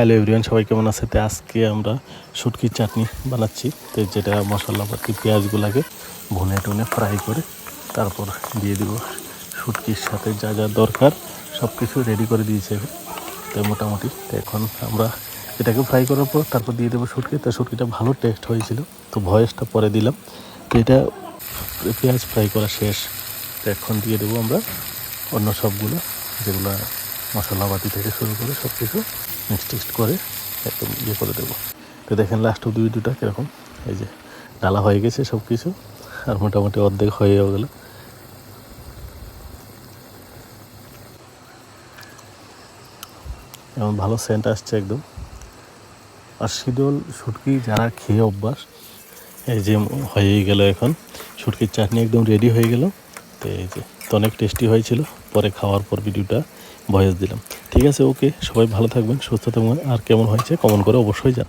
Hello everyone, সবাই কেমন আছে? তো আজকে আমরা শুটকির চাটনি বানাচ্ছি। তো যেটা মশলাপাতি পেঁয়াজগুলোকে ভুনে টুনে ফ্রাই করে তারপর দিয়ে দিব শুটকির সাথে যা যা দরকার সব কিছু রেডি করে দিয়েছে। তো মোটামুটি তো এখন আমরা এটাকে ফ্রাই করার পর তারপর দিয়ে দেবো শুটকি। তো শুটকিটা ভালো টেস্ট হয়েছিল, তো ভয়েসটা পরে দিলাম। তো এটা পেঁয়াজ ফ্রাই করা শেষ। তো এখন দিয়ে দেবো আমরা অন্য সবগুলো, যেগুলো মশলাপাতি থেকে শুরু করে সব কিছু মিক্সড করে একদম করে দেবো। তো দেখেন লাস্ট অব্দি ভিডিওটা কীরকম, এই যে ডালা হয়ে গেছে সব কিছু, আর মোটামুটি অর্ধেক হয়েও গেল। এমন ভালো সেন্ট আসছে একদম। আর শীতল শুটকি যারা খেয়ে অভ্যাস, এই যে হয়েই গেল এখন শুটকির চাটনি একদম রেডি হয়ে গেল। তো এই যে তো অনেক টেস্টি হয়েছিল। পরে খাওয়ার পর ভিডিওটা ভয়েস দিলাম। ঠিক আছে, ওকে, সবাই ভালো থাকবেন, সুস্থ থাকবেন। আর কেমন হয়েছে কমেন্ট করে অবশ্যই জানাবেন।